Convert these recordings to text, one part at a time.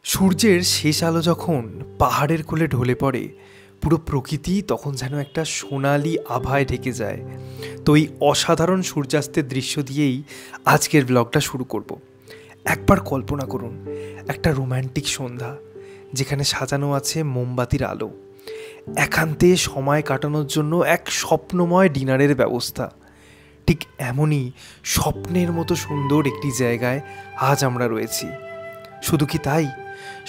সূর্যের শেষ আলো যখন পাহাড়ের কোলে ঢলে পড়ে, পুরো প্রকৃতি তখন যেন একটা সোনালি আভায় ঢেকে যায়। তো এই অসাধারণ সূর্যাস্তের দৃশ্য দিয়েই আজকের ব্লগটা শুরু করব। একবার কল্পনা করুন একটা রোম্যান্টিক সন্ধ্যা, যেখানে সাজানো আছে মোমবাতির আলো, একান্তে সময় কাটানোর জন্য এক স্বপ্নময় ডিনারের ব্যবস্থা। ঠিক এমনই স্বপ্নের মতো সুন্দর একটি জায়গায় আজ আমরা রয়েছি। শুধু কি তাই,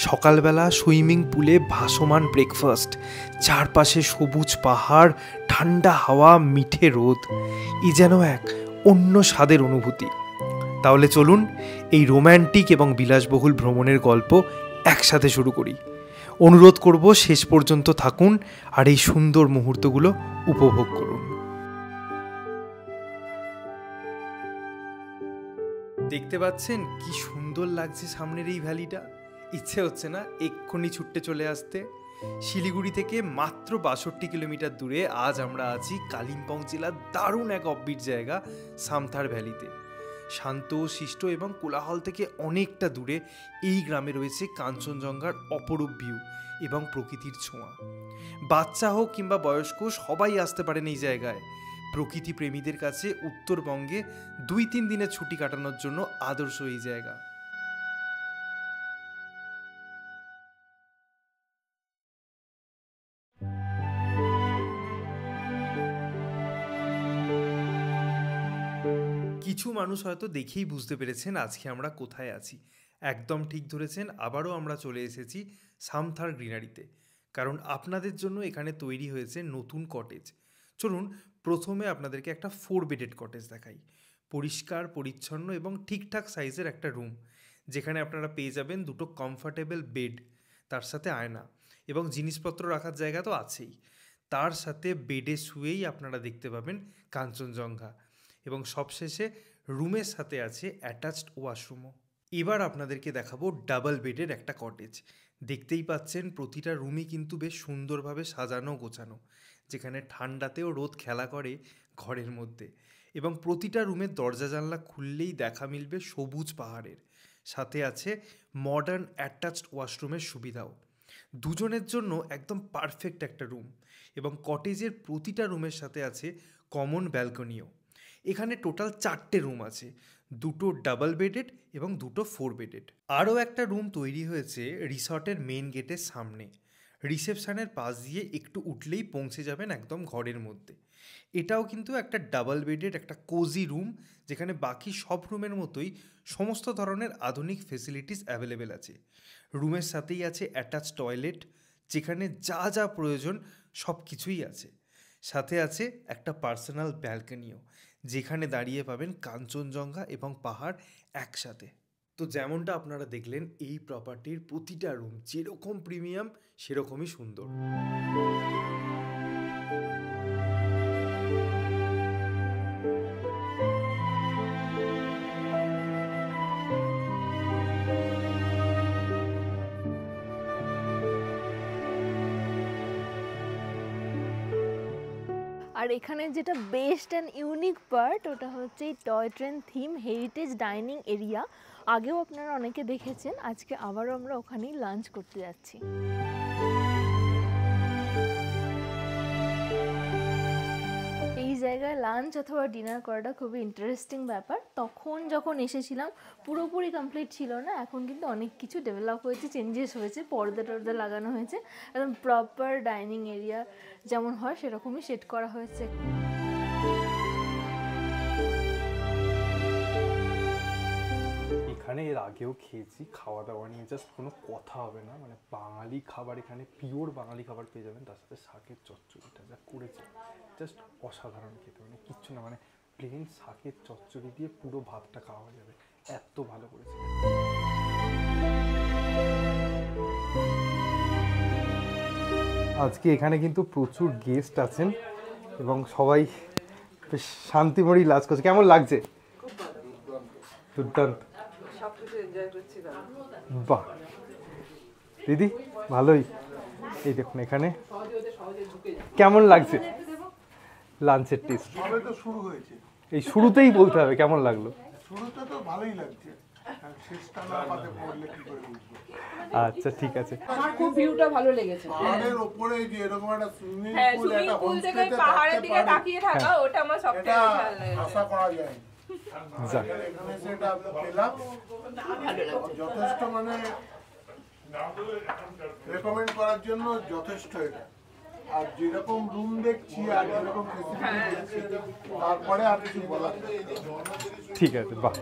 সকালবেলা সুইমিং পুলে ভাসমান ব্রেকফাস্ট, চারপাশে সবুজ পাহাড়, ঠান্ডা হাওয়া, মিঠে রোদ, এই যেন এক অন্য স্বাদের অনুভূতি। তাহলে চলুন এই রোম্যান্টিক এবং বিলাসবহুল ভ্রমণের গল্প একসাথে শুরু করি। অনুরোধ করব শেষ পর্যন্ত থাকুন আর এই সুন্দর মুহূর্তগুলো উপভোগ করুন। দেখতে পাচ্ছেন কি সুন্দর লাগছে সামনের এই ভ্যালিটা। ইচ্ছে হচ্ছে না এক্ষুনি ছুটে চলে আসতে। শিলিগুড়ি থেকে মাত্র 62 কিলোমিটার দূরে আজ আমরা আছি কালিম্পং জেলার দারুণ এক অব্বিট জায়গা সামথার ভ্যালিতে। শান্ত, শিষ্ট এবং কোলাহল থেকে অনেকটা দূরে এই গ্রামে রয়েছে কাঞ্চনজঙ্ঘার অপরূপ ভিউ এবং প্রকৃতির ছোঁয়া। বাচ্চা হোক কিংবা বয়স্ক, সবাই আসতে পারেন এই জায়গায়। প্রকৃতি প্রেমীদের কাছে উত্তরবঙ্গে 2-3 দিনের ছুটি কাটানোর জন্য আদর্শ এই জায়গা। কিছু মানুষ হয়তো দেখেই বুঝতে পেরেছেন আজকে আমরা কোথায় আছি। একদম ঠিক ধরেছেন, আবারও আমরা চলে এসেছি সামথার গ্রিনারিতে, কারণ আপনাদের জন্য এখানে তৈরি হয়েছে নতুন কটেজ। চলুন প্রথমে আপনাদেরকে একটা 4 বেডেড কটেজ দেখাই। পরিষ্কার পরিচ্ছন্ন এবং ঠিকঠাক সাইজের একটা রুম, যেখানে আপনারা পেয়ে যাবেন 2টো কমফর্টেবল বেড, তার সাথে আয়না এবং জিনিসপত্র রাখার জায়গা তো আছেই। তার সাথে বেডে শুয়েই আপনারা দেখতে পাবেন কাঞ্চনজঙ্ঘা এবং সবশেষে রুমের সাথে আছে অ্যাটাচড ওয়াশরুমও। এবার আপনাদেরকে দেখাবো ডাবল বেডের একটা কটেজ। দেখতেই পাচ্ছেন প্রতিটা রুমই কিন্তু বেশ সুন্দরভাবে সাজানো গোছানো, যেখানে ঠান্ডাতেও রোদ খেলা করে ঘরের মধ্যে। এবং প্রতিটা রুমের দরজা জানলা খুললেই দেখা মিলবে সবুজ পাহাড়ের, সাথে আছে মডার্ন অ্যাটাচড ওয়াশরুমের সুবিধাও। দুজনের জন্য একদম পারফেক্ট একটা রুম। এবং কটেজের প্রতিটা রুমের সাথে আছে কমন ব্যালকনিও। এখানে টোটাল 4টে রুম আছে, 2টো ডাবল বেডেড এবং 2টো 4 বেডেড। আরও একটা রুম তৈরি হয়েছে রিসর্টের মেন গেটের সামনে। রিসেপশনের পাশ দিয়ে একটু উঠলেই পৌঁছে যাবেন একদম ঘরের মধ্যে। এটাও কিন্তু একটা ডাবল বেডেড একটা কোজি রুম, যেখানে বাকি সব রুমের মতোই সমস্ত ধরনের আধুনিক ফেসিলিটিস অ্যাভেলেবেল আছে। রুমের সাথেই আছে অ্যাটাচ টয়লেট, যেখানে যা যা প্রয়োজন সব কিছুই আছে। সাথে আছে একটা পার্সোনাল ব্যালকনিও, যেখানে দাঁড়িয়ে পাবেন কাঞ্চনজঙ্ঘা এবং পাহাড় একসাথে। তো যেমনটা আপনারা দেখলেন, এই প্রপার্টির প্রতিটা রুম যেরকম প্রিমিয়াম সেরকমই সুন্দর। আর এখানে যেটা বেস্ট অ্যান্ড ইউনিক পার্ট, ওটা হচ্ছে এই toy train theme heritage dining area. আগেও আপনারা অনেকে দেখেছেন, আজকে আবারও আমরা ওখানেই লাঞ্চ করতে যাচ্ছি। এই জায়গায় লাঞ্চ অথবা ডিনার করাটা খুবই ইন্টারেস্টিং ব্যাপার। তখন যখন এসেছিলাম পুরোপুরি কমপ্লিট ছিল না, এখন কিন্তু অনেক কিছু ডেভেলপ হয়েছে, চেঞ্জেস হয়েছে, পর্দা টর্দা লাগানো হয়েছে, একদম প্রপার ডাইনিং এরিয়া যেমন হয় সেরকমই সেট করা হয়েছে। এখানে এর আগেও খেয়েছি, খাওয়া দাওয়া নিয়ে জাস্ট কোনো কথা হবে না। মানে বাঙালি খাবার, এখানে পিওর বাঙালি খাবার পেয়ে যাবেন। তার সাথে শাকের চচ্চড়িটা যা করেছে জাস্ট অসাধারণ খেতে, মানে কিচ্ছু না, মানে প্লেন শাকের চচ্চড়ি দিয়ে পুরো ভাতটা খাওয়া যাবে, এত ভালো করেছে। আজকে এখানে কিন্তু প্রচুর গেস্ট আছেন এবং সবাই বেশ শান্তিময়ী লাঞ্চ করছে। কেমন লাগছে? দুর্দান্ত। বাহ দিদি, ভালোই। এই দেখুন এখানে কেমন লাগছে লাঞ্চের টেস্ট? সবে তো শুরু হয়েছে, এই শুরুতেই বলতে হবে কেমন লাগলো। শুরুতে তো ভালোই লাগছে, আচ্ছা ঠিক আছে। আমার খুব ভিউটা ভালো লেগেছে। পাহাড়ের উপরে যে এরকম একটা সুইমিং হ্যাঁ, পুল, সুইমিং একটা পুল থেকে হোমস্টেতে পাহাড়ের থাকতে দিকে পারে, তাকিয়ে থাকা, ওটা আমার এটা সবথেকে ভালো লেগেছে। আশা করা যায়। যাক, এখানে সেটা পেলাম, যথেষ্ট মানে রেকমেন্ড করার জন্য যথেষ্ট এটা। আর যেরকম রুম দেখছি আর যেরকম ফেসিলিটি দেখছি, তারপরে আর কিছু বলার নেই। ঠিক আছে, বাহ।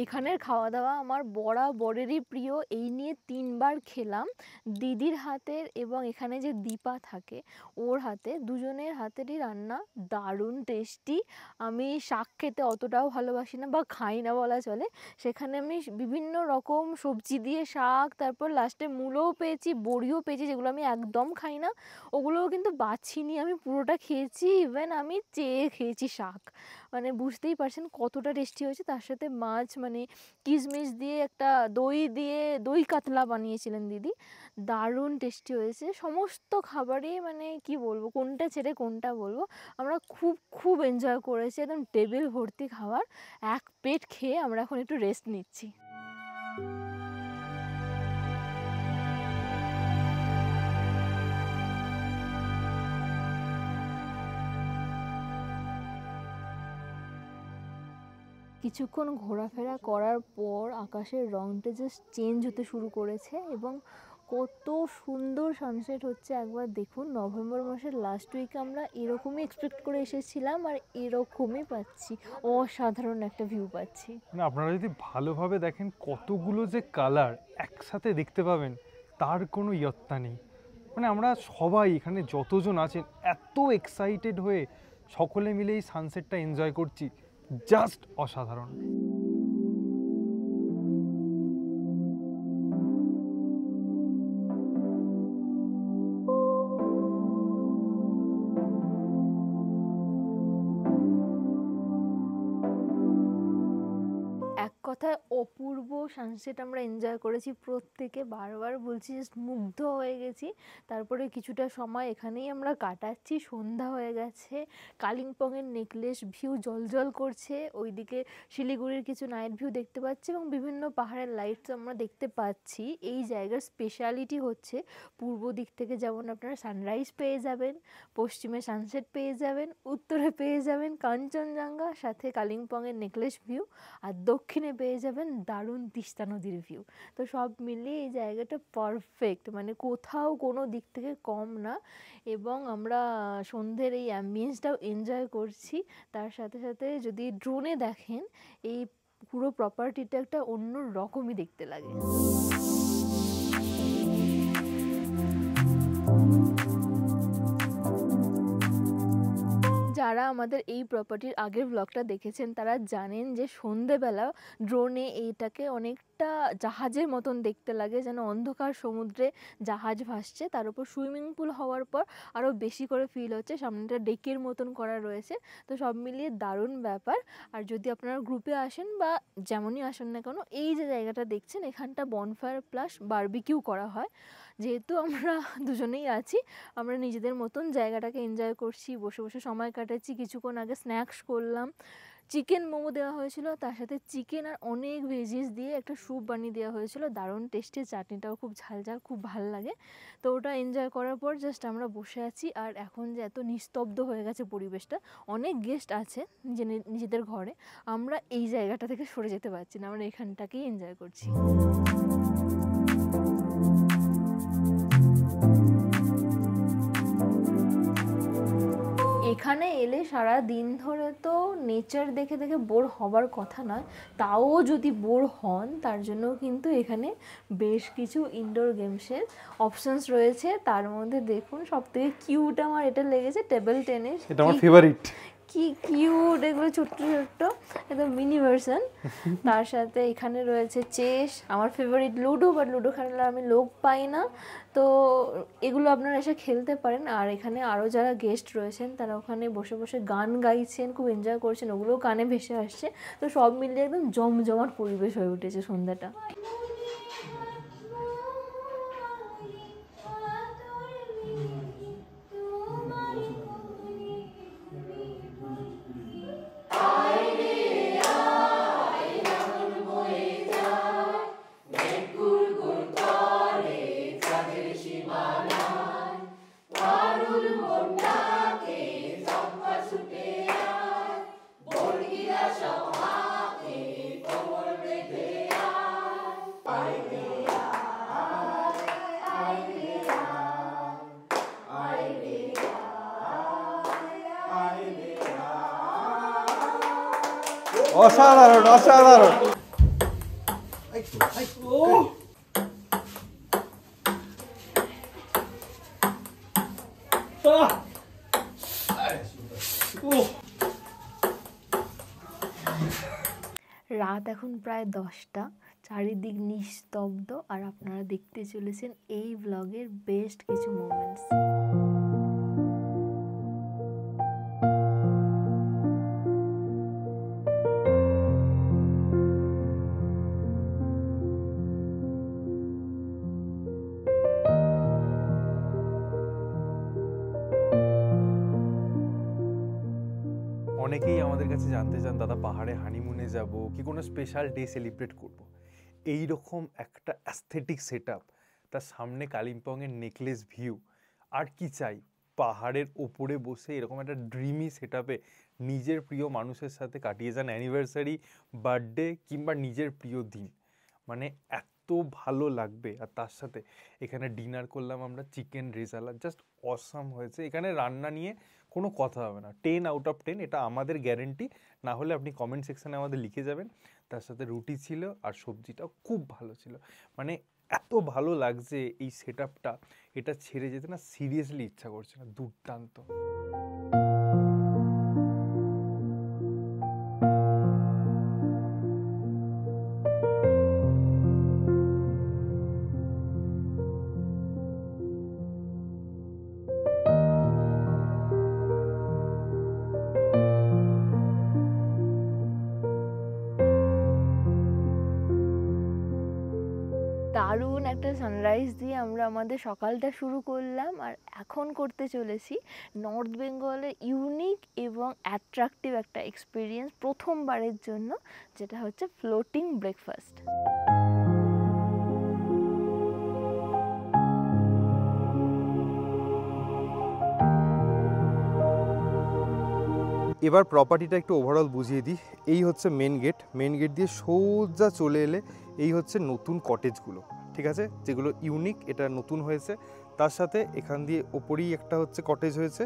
এখানের খাওয়া দাওয়া আমার বরাবরেরই প্রিয়। এই নিয়ে 3 বার খেলাম। দিদির হাতের এবং এখানে যে দীপা থাকে ওর হাতে, দুজনের হাতেরই রান্না দারুণ টেস্টি। আমি শাক খেতে অতটাও ভালোবাসি না বা খাই না বলা চলে, সেখানে আমি বিভিন্ন রকম সবজি দিয়ে শাক, তারপর লাস্টে মূলোও পেয়েছি, বড়িও পেয়েছি, যেগুলো আমি একদম খাই না, ওগুলোও কিন্তু বাছিনি, আমি পুরোটা খেয়েছি। ইভেন আমি চেয়ে খেয়েছি শাক। মানে বুঝতেই পারছেন কতটা টেস্টি হয়েছে। তার সাথে মাছ, মানে কিশমিশ দিয়ে একটা দই কাতলা বানিয়েছিলেন দিদি, দারুণ টেস্টি হয়েছে। সমস্ত খাবারই মানে কি বলবো, কোনটা ছেড়ে কোনটা বলবো, আমরা খুব খুব এনজয় করেছি। একদম টেবিল ভর্তি খাবার, এক পেট খেয়ে আমরা এখন একটু রেস্ট নিচ্ছি। কিছুক্ষণ ঘোরাফেরা করার পর আকাশের রংটা জাস্ট চেঞ্জ হতে শুরু করেছে এবং কত সুন্দর সানসেট হচ্ছে একবার দেখুন। নভেম্বর মাসের লাস্ট উইকে আমরা এরকমই এক্সপেক্ট করে এসেছিলাম আর এরকমই পাচ্ছি, অসাধারণ একটা ভিউ পাচ্ছি। মানে আপনারা যদি ভালোভাবে দেখেন কতগুলো যে কালার একসাথে দেখতে পাবেন তার কোনো ইয়ত্তা নেই। মানে আমরা সবাই এখানে যতজন আছেন এত এক্সাইটেড হয়ে সকলে মিলে এই সানসেটটা এনজয় করছি, জাস্ট অসাধারণ। এক কথায় অপূর্ব সানসেট আমরা এনজয় করেছি প্রত্যেকে, বারবার বলছি জাস্ট মুগ্ধ হয়ে গেছি। তারপরে কিছুটা সময় এখানেই আমরা কাটাচ্ছি, সন্ধ্যা হয়ে গেছে, কালিম্পংয়ের নেকলেস ভিউ জলজল করছে, ওইদিকে শিলিগুড়ির কিছু নাইট ভিউ দেখতে পাচ্ছি এবং বিভিন্ন পাহাড়ের লাইটস আমরা দেখতে পাচ্ছি। এই জায়গার স্পেশালিটি হচ্ছে পূর্ব দিক থেকে যেমন আপনারা সানরাইজ পেয়ে যাবেন, পশ্চিমে সানসেট পেয়ে যাবেন, উত্তরে পেয়ে যাবেন কাঞ্চনজঙ্ঘা, সাথে কালিম্পংয়ের নেকলেস ভিউ, আর দক্ষিণে পেয়ে যাবেন দারুণ তিস্তা নদীর ভিউ। তো সব মিলিয়ে এই জায়গাটা পারফেক্ট, মানে কোথাও কোনো দিক থেকে কম না। এবং আমরা সন্ধ্যের এই অ্যাম্বিয়েন্সটাও এনজয় করছি। তার সাথে সাথে যদি ড্রোনে দেখেন এই পুরো প্রপার্টিটা একটা অন্য রকমই দেখতে লাগে। যারা আমাদের এই প্রপার্টির আগের ব্লগটা দেখেছেন তারা জানেন যে সন্ধেবেলা ড্রোনে এইটাকে অনেকটা জাহাজের মতন দেখতে লাগে, যেন অন্ধকার সমুদ্রে জাহাজ ভাসছে। তার উপর সুইমিং পুল হওয়ার পর আরও বেশি করে ফিল হচ্ছে, সামনেটা ডেকের মতন করা রয়েছে। তো সব মিলিয়ে দারুণ ব্যাপার। আর যদি আপনারা গ্রুপে আসেন বা যেমনই আসেন না কেন, এই যে জায়গাটা দেখছেন এখানটা বনফায়ার প্লাস বারবিকিউ করা হয়। যেহেতু আমরা দুজনেই আছি, আমরা নিজেদের মতন জায়গাটাকে এনজয় করছি, বসে বসে সময় কাটাচ্ছি। কিছুক্ষণ আগে স্ন্যাক্স করলাম, চিকেন মোমো দেওয়া হয়েছিল, তার সাথে চিকেন আর অনেক ভেজিস দিয়ে একটা স্যুপ বানিয়ে দেওয়া হয়েছিল, দারুণ টেস্টি, চাটনিটাও খুব ঝাল ঝাল, খুব ভাল লাগে। তো ওটা এনজয় করার পর জাস্ট আমরা বসে আছি। আর এখন যে এত নিস্তব্ধ হয়ে গেছে পরিবেশটা, অনেক গেস্ট আছে নিজেদের ঘরে, আমরা এই জায়গাটা থেকে সরে যেতে পারছি না, আমরা এখানটাকেই এনজয় করছি। এখানে এলে সারা দিন ধরে তো নেচার দেখে দেখে বোর হবার কথা নয়, তাও যদি বোর হন তার জন্য কিন্তু এখানে বেশ কিছু ইনডোর গেমসের অপশনস রয়েছে। তার মধ্যে দেখুন সবথেকে কিউট আমার এটা লেগেছে টেবিল টেনিস, এটা আমার ফেভারিট। কি কিউট, এগুলো ছোট্ট ছোট্ট একদম মিনি ভার্সন। তার সাথে এখানে রয়েছে চেস, আমার ফেভারিট লুডো, বাট লুডো খেলার আমি লোক পাই না, তো এগুলো আপনারা এসে খেলতে পারেন। আর এখানে আরও যারা গেস্ট রয়েছেন তারা ওখানে বসে বসে গান গাইছেন, খুব এনজয় করছেন, ওগুলোও কানে ভেসে আসছে। তো সব মিলিয়ে একদম জমজমাট পরিবেশ হয়ে উঠেছে সন্ধ্যাটা। অসাধারণ অসাধারণ। রাত এখন প্রায় 10টা, চারিদিক নিস্তব্ধ, আর আপনারা দেখতে চলেছেন এই ব্লগের বেস্ট কিছু মোমেন্টস। অনেকেই আমাদের কাছে জানতে চান দাদা পাহাড়ে হানিমুনে যাব কি কোনো স্পেশাল ডে সেলিব্রেট করব। এই রকম একটা অ্যাস্থেটিক সেট আপ, তার সামনে কালিম্পংয়ের নেকলেস ভিউ, আর কি চাই? পাহাড়ের ওপরে বসে এরকম একটা ড্রিমি সেট আপে নিজের প্রিয় মানুষের সাথে কাটিয়ে যান অ্যানিভার্সারি, বার্থডে কিংবা নিজের প্রিয় দিন, মানে এত ভালো লাগবে। আর তার সাথে এখানে ডিনার করলাম আমরা চিকেন রেজালা, জাস্ট অসাম হয়েছে। এখানে রান্না নিয়ে কোনো কথা হবে না, 10 আউট অফ 10, এটা আমাদের গ্যারেন্টি। না হলে আপনি কমেন্ট সেকশানে আমাদের লিখে যাবেন। তার সাথে রুটি ছিল আর সবজিটাও খুব ভালো ছিল, মানে এত ভালো লাগছে এই সেট আপটা, এটা ছেড়ে যেতে না সিরিয়াসলি ইচ্ছা করছে না, দুর্দান্ত। দারুণ একটা সানরাইজ দিয়ে আমরা আমাদের সকালটা শুরু করলাম, আর এখন করতে চলেছি নর্থ বেঙ্গলের ইউনিক এবং অ্যাট্রাকটিভ একটা এক্সপিরিয়েন্স প্রথমবারের জন্য, যেটা হচ্ছে ফ্লোটিং ব্রেকফাস্ট। এবার প্রপার্টিটা একটু ওভারঅল বুঝিয়ে দিই। এই হচ্ছে মেন গেট, মেন গেট দিয়ে সোজা চলে এলে এই হচ্ছে নতুন কটেজগুলো, ঠিক আছে, যেগুলো ইউনিক, এটা নতুন হয়েছে। তার সাথে এখান দিয়ে ওপরেই একটা হচ্ছে কটেজ হয়েছে,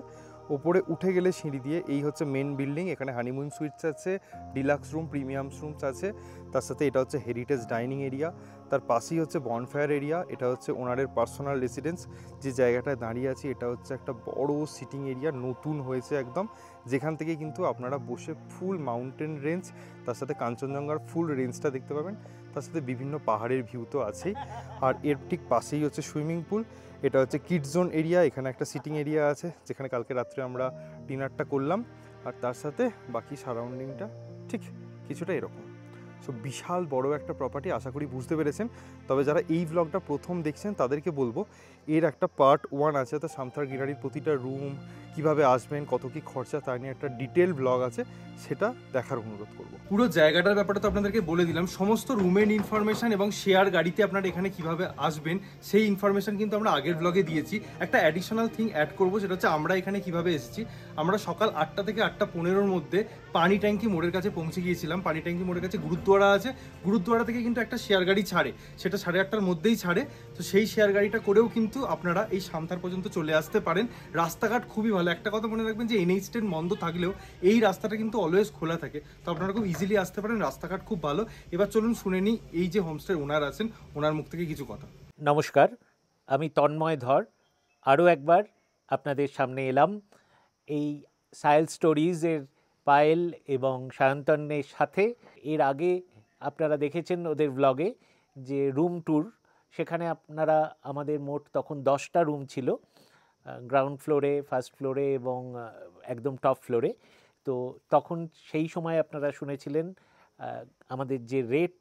ওপরে উঠে গেলে সিঁড়ি দিয়ে এই হচ্ছে মেন বিল্ডিং। এখানে হানিমুন সুইটস আছে, ডিলাক্স রুম, প্রিমিয়াম রুমস আছে। তার সাথে এটা হচ্ছে হেরিটেজ ডাইনিং এরিয়া, তার পাশেই হচ্ছে বনফায়ার এরিয়া। এটা হচ্ছে ওনারের পার্সোনাল রেসিডেন্স। যে জায়গাটায় দাঁড়িয়ে আছি এটা হচ্ছে একটা বড় সিটিং এরিয়া, নতুন হয়েছে একদম, যেখান থেকে কিন্তু আপনারা বসে ফুল মাউন্টেন রেঞ্জ, তার সাথে কাঞ্চনজঙ্ঘার ফুল রেঞ্জটা দেখতে পাবেন। তার সাথে বিভিন্ন পাহাড়ের ভিউ তো আছেই, আর এর ঠিক পাশেই হচ্ছে সুইমিং পুল। এটা হচ্ছে কিডস জোন এরিয়া, এখানে একটা সিটিং এরিয়া আছে যেখানে কালকে রাত্রে আমরা ডিনারটা করলাম। আর তার সাথে বাকি সারাউন্ডিংটা ঠিক কিছুটা এরকম। সো বিশাল বড় একটা প্রপার্টি, আশা করি বুঝতে পেরেছেন। তবে যারা এই ব্লগটা প্রথম দেখছেন তাদেরকে বলবো এর একটা পার্ট 1 আছে, তো সামথার গ্রিনারির প্রতিটা রুম, কিভাবে আসবেন, কত কি খরচা, তা নিয়ে একটা ডিটেল ব্লগ আছে, সেটা দেখার অনুরোধ করবো। পুরো জায়গাটার ব্যাপারে তো আপনাদেরকে বলে দিলাম, সমস্ত রুমের ইনফরমেশন এবং শেয়ার গাড়িতে আপনারা এখানে কিভাবে আসবেন সেই ইনফরমেশন কিন্তু আমরা আগের ব্লগে দিয়েছি। একটা অ্যাডিশনাল থিং অ্যাড করবো, সেটা হচ্ছে আমরা এখানে কিভাবে এসেছি। আমরা সকাল 8টা থেকে 8:15-র মধ্যে পানি ট্যাঙ্কি মোড়ের কাছে পৌঁছে গিয়েছিলাম। পানি ট্যাঙ্কি মোড়ের কাছে গুরুদ্বারা আছে, গুরুদ্বারা থেকে কিন্তু একটা শেয়ার গাড়ি ছাড়ে, সেটা 8:30-টার মধ্যেই ছাড়ে। তো সেই শেয়ার গাড়িটা করেও কিন্তু আপনারা এই সামথার পর্যন্ত চলে আসতে পারেন। রাস্তাঘাট খুবই ভালো। একটা কথা মনে রাখবেন যে NH10 বন্ধ থাকলেও এই রাস্তাটা কিন্তু অলওয়েজ খোলা থাকে, তো আপনারা খুব ইজিলি আসতে পারেন। রাস্তাঘাট খুব ভালো। এবার চলুন শুনে নিই এই যে হোমস্টের ওনার আছেন, ওনার মুখ থেকে কিছু কথা। নমস্কার, আমি তন্ময় ধর আরও একবার আপনাদের সামনে এলাম এই সায়েল স্টোরিজের পায়েল এবং সায়ন্তনের সাথে। এর আগে আপনারা দেখেছেন ওদের ব্লগে যে রুম ট্যুর, সেখানে আপনারা আমাদের মোট তখন 10টা রুম ছিল, গ্রাউন্ড ফ্লোরে, ফার্স্ট ফ্লোরে এবং একদম টপ ফ্লোরে। তো তখন সেই সময় আপনারা শুনেছিলেন আমাদের যে রেট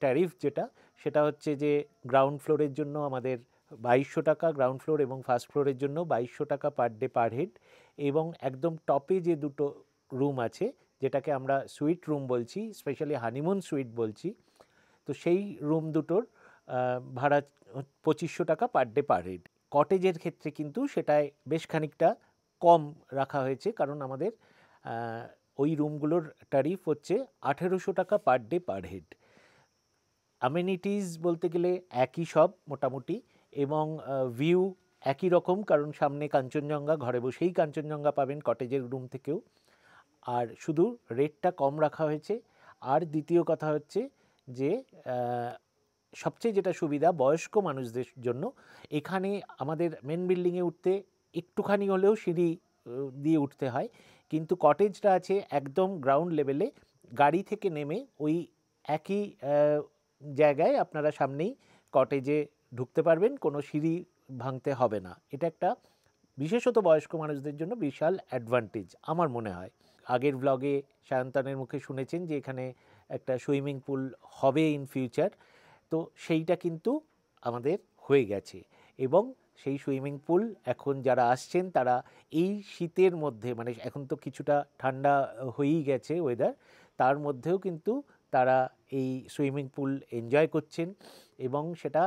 ট্যারিফ যেটা, সেটা হচ্ছে যে গ্রাউন্ড ফ্লোরের জন্য আমাদের 2200 টাকা গ্রাউন্ড ফ্লোর এবং ফার্স্ট ফ্লোরের জন্য 2200 টাকা পার ডে পার হেড, এবং একদম টপে যে দুটো রুম আছে যেটাকে আমরা সুইট রুম বলছি, স্পেশালি হানিমুন সুইট বলছি, তো সেই রুম দুটোর ভাড়া 2500 টাকা পার ডে পার হেড। কটেজের ক্ষেত্রে কিন্তু সেটায় বেশ খানিকটা কম রাখা হয়েছে, কারণ আমাদের ওই রুমগুলোর ট্যারিফ হচ্ছে 1800 টাকা per day per head. Amenities বলতে গেলে একই সব মোটামুটি, এবং ভিউ একই রকম, কারণ সামনে কাঞ্চনজঙ্ঘা, ঘরে বসেই কাঞ্চনজঙ্ঘা পাবেন কটেজের রুম থেকেও। আর শুধু রেটটা কম রাখা হয়েছে। আর দ্বিতীয় কথা হচ্ছে যে সবচেয়ে যেটা সুবিধা বয়স্ক মানুষদের জন্য, এখানে আমাদের মেন বিল্ডিংয়ে উঠতে একটুখানি হলেও সিঁড়ি দিয়ে উঠতে হয়, কিন্তু কটেজটা আছে একদম গ্রাউন্ড লেভেলে। গাড়ি থেকে নেমে ওই একই জায়গায় আপনারা সামনেই কটেজে ঢুকতে পারবেন, কোনো সিঁড়ি ভাঙতে হবে না। এটা একটা বিশেষত বয়স্ক মানুষদের জন্য বিশাল অ্যাডভান্টেজ আমার মনে হয়। আগের ব্লগে সায়ন্তনের মুখে শুনেছেন যে এখানে একটা সুইমিং পুল হবে ইন ফিউচার, তো সেইটা কিন্তু আমাদের হয়ে গেছে। এবং সেই সুইমিং পুল এখন যারা আসছেন তারা এই শীতের মধ্যে, মানে এখন তো কিছুটা ঠান্ডা হয়েই গেছে ওয়েদার, তার মধ্যেও কিন্তু তারা এই সুইমিং পুল এনজয় করছেন এবং সেটা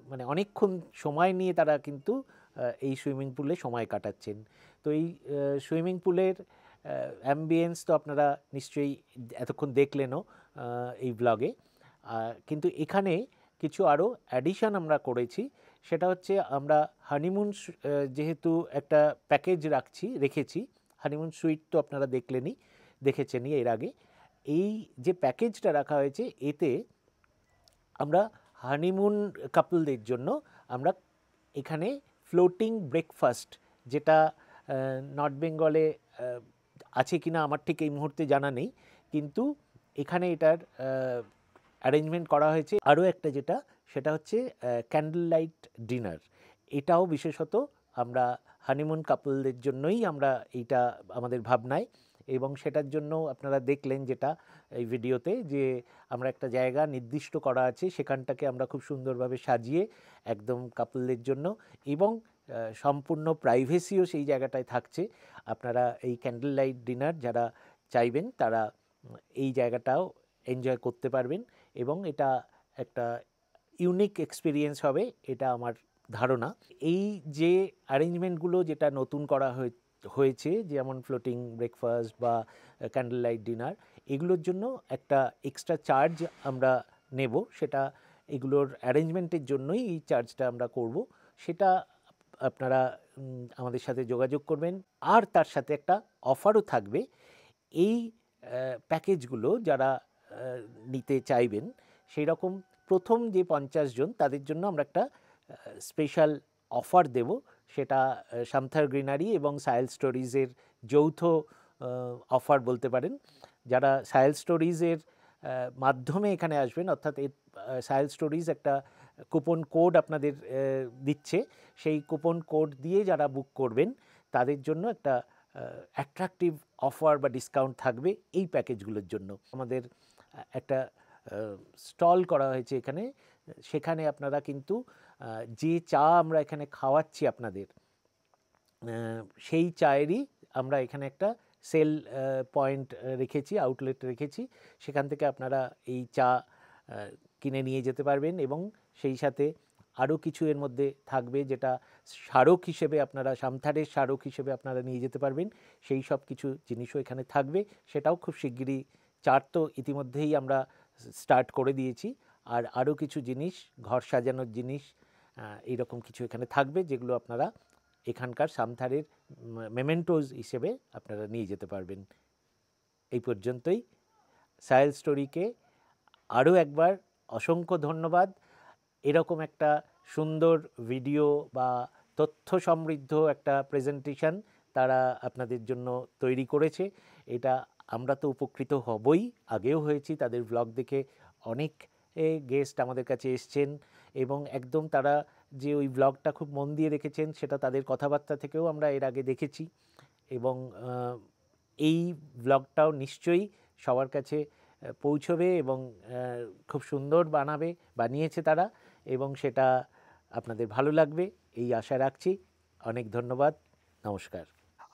মানে অনেকক্ষণ সময় নিয়ে তারা কিন্তু এই সুইমিং পুলে সময় কাটাচ্ছেন। তো এই সুইমিং পুলের অ্যাম্বিয়েন্স তো আপনারা নিশ্চয়ই এতক্ষণ দেখলেনও এই ব্লগে, কিন্তু এখানে কিছু আরও অ্যাডিশন আমরা করেছি। সেটা হচ্ছে আমরা হানিমুন, যেহেতু একটা প্যাকেজ রেখেছি, হানিমুন সুইট তো আপনারা দেখেছেনই এর আগে। এই যে প্যাকেজটা রাখা হয়েছে এতে আমরা হানিমুন কাপলদের জন্য আমরা এখানে ফ্লোটিং ব্রেকফাস্ট, যেটা নর্থ বেঙ্গলে আছে কিনা আমার ঠিক এই মুহূর্তে জানা নেই, কিন্তু এখানে এটার অ্যারেঞ্জমেন্ট করা হয়েছে। আরও একটা যেটা, সেটা হচ্ছে ক্যান্ডেল লাইট ডিনার। এটাও বিশেষত আমরা হানিমুন কাপলদের জন্যই আমরা এইটা আমাদের ভাবনায়, এবং সেটার জন্য আপনারা দেখলেন যেটা এই ভিডিওতে, যে আমরা একটা জায়গা নির্দিষ্ট করা আছে, সেখানটাকে আমরা খুব সুন্দরভাবে সাজিয়ে একদম কাপলদের জন্য, এবং সম্পূর্ণ প্রাইভেসিও সেই জায়গাটায় থাকছে। আপনারা এই ক্যান্ডেল লাইট ডিনার যারা চাইবেন তারা এই জায়গাটাও এনজয় করতে পারবেন, এবং এটা একটা ইউনিক এক্সপিরিয়েন্স হবে, এটা আমার ধারণা। এই যে অ্যারেঞ্জমেন্টগুলো যেটা নতুন করা হয়েছে, যেমন ফ্লোটিং ব্রেকফাস্ট বা ক্যান্ডেল লাইট ডিনার, এগুলোর জন্য একটা এক্সট্রা চার্জ আমরা নেব, সেটা এগুলোর অ্যারেঞ্জমেন্টের জন্যই এই চার্জটা আমরা করব। সেটা আপনারা আমাদের সাথে যোগাযোগ করবেন। আর তার সাথে একটা অফারও থাকবে। এই প্যাকেজগুলো যারা নিতে চাইবেন, সেই রকম প্রথম যে 50 জন তাদের জন্য আমরা একটা স্পেশাল অফার দেব। সেটা সামথার গ্রিনারি এবং সায়েল স্টোরিজের যৌথ অফার বলতে পারেন। যারা সায়েল স্টোরিজের মাধ্যমে এখানে আসবেন, অর্থাৎ সায়েল স্টোরিজ একটা কুপন কোড আপনাদের দিচ্ছে, সেই কুপন কোড দিয়ে যারা বুক করবেন তাদের জন্য একটা অ্যাট্রাকটিভ অফার বা ডিসকাউন্ট থাকবে এই প্যাকেজগুলোর জন্য। আমাদের একটা স্টল করা হয়েছে এখানে, সেখানে আপনারা কিন্তু যে চা আমরা এখানে খাওয়াচ্ছি আপনাদের, সেই চায়েরই আমরা এখানে একটা সেল পয়েন্ট রেখেছি, আউটলেট রেখেছি। সেখান থেকে আপনারা এই চা কিনে নিয়ে যেতে পারবেন, এবং সেই সাথে আরও কিছু এর মধ্যে থাকবে যেটা স্মারক হিসেবে আপনারা, সামথারের স্মারক হিসেবে আপনারা নিয়ে যেতে পারবেন। সেই সব কিছু জিনিসও এখানে থাকবে, সেটাও খুব শিগগিরই। চাট তো ইতিমধ্যেই আমরা স্টার্ট করে দিয়েছি, আর আরও কিছু জিনিস, ঘর সাজানোর জিনিস, এইরকম কিছু এখানে থাকবে, যেগুলো আপনারা এখানকার সামথারের মেমেন্টোজ হিসেবে আপনারা নিয়ে যেতে পারবেন। এই পর্যন্তই। সায়েল স্টোরিকে আরও একবার অসংখ্য ধন্যবাদ। এরকম একটা সুন্দর ভিডিও বা তথ্য সমৃদ্ধ একটা প্রেজেন্টেশন তারা আপনাদের জন্য তৈরি করেছে। এটা আমরা তো উপকৃত হবই, আগেও হয়েছি। তাদের ব্লগ দেখে অনেক গেস্ট আমাদের কাছে এসছেন, এবং একদম তারা যে ওই ব্লগটা খুব মন দিয়ে দেখেছেন সেটা তাদের কথাবার্তা থেকেও আমরা এর আগে দেখেছি। এবং এই ব্লগটাও নিশ্চয়ই সবার কাছে পৌঁছবে এবং খুব সুন্দর বানিয়েছে তারা, এবং সেটা আপনাদের ভালো লাগবে এই আশা রাখছি। অনেক ধন্যবাদ, নমস্কার।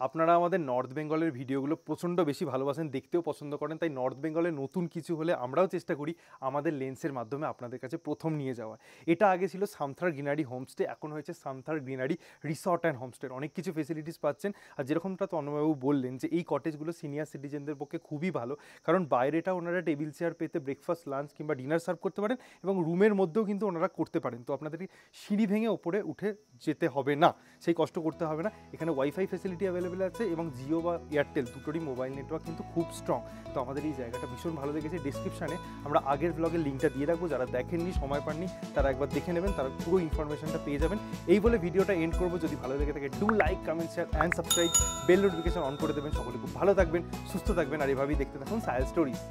আপনারা আমাদের নর্থ বেঙ্গলের ভিডিওগুলো প্রচণ্ড বেশি ভালোবাসেন, দেখতেও পছন্দ করেন, তাই নর্থ বেঙ্গলের নতুন কিছু হলে আমরাও চেষ্টা করি আমাদের লেন্সের মাধ্যমে আপনাদের কাছে প্রথম নিয়ে যাওয়া। এটা আগে ছিল সামথার গ্রিনারি হোমস্টে, এখন হয়েছে সামথার গ্রিনারি রিসর্ট অ্যান্ড হোমস্টে। অনেক কিছু ফেসিলিটিস পাচ্ছেন, আর যেরকমটা তন্ময়বাবু বললেন যে এই কটেজগুলো সিনিয়র সিটিজেনদের পক্ষে খুবই ভালো, কারণ বাইরেটা ওনারা টেবিল চেয়ার পেতে ব্রেকফাস্ট, লাঞ্চ কিংবা ডিনার সার্ভ করতে পারেন, এবং রুমের মধ্যেও কিন্তু ওনারা করতে পারেন। তো আপনাদেরকে সিঁড়ি ভেঙে ওপরে উঠে যেতে হবে না, সেই কষ্ট করতে হবে না। এখানে ওয়াইফাই ফেসিলিটি অ্যাভেলেবেল অ্যাভেলেবেল আছে এবং জিও বা এয়ারটেল দুটোরই মোবাইল নেটওয়ার্ক কিন্তু খুব স্ট্রং। তো আমাদের এই জায়গাটা ভীষণ ভালো লেগেছে। ডিসক্রিপশানে আমরা আগের ব্লগের লিঙ্কটা দিয়ে রাখবো, যারা দেখেননি সময় পাননি তারা একবার দেখে নেবেন, তারা পুরো ইনফরমেশনটা পেয়ে যাবেন। এই বলে ভিডিওটা এন্ড করবো। যদি ভালো লেগে থাকে do like, comment, share and subscribe, bell notification on করে দেবেন। সকলে খুব ভালো থাকবেন, সুস্থ থাকবেন আর এভাবেই দেখতে থাকুন সায়েল স্টোরিজ।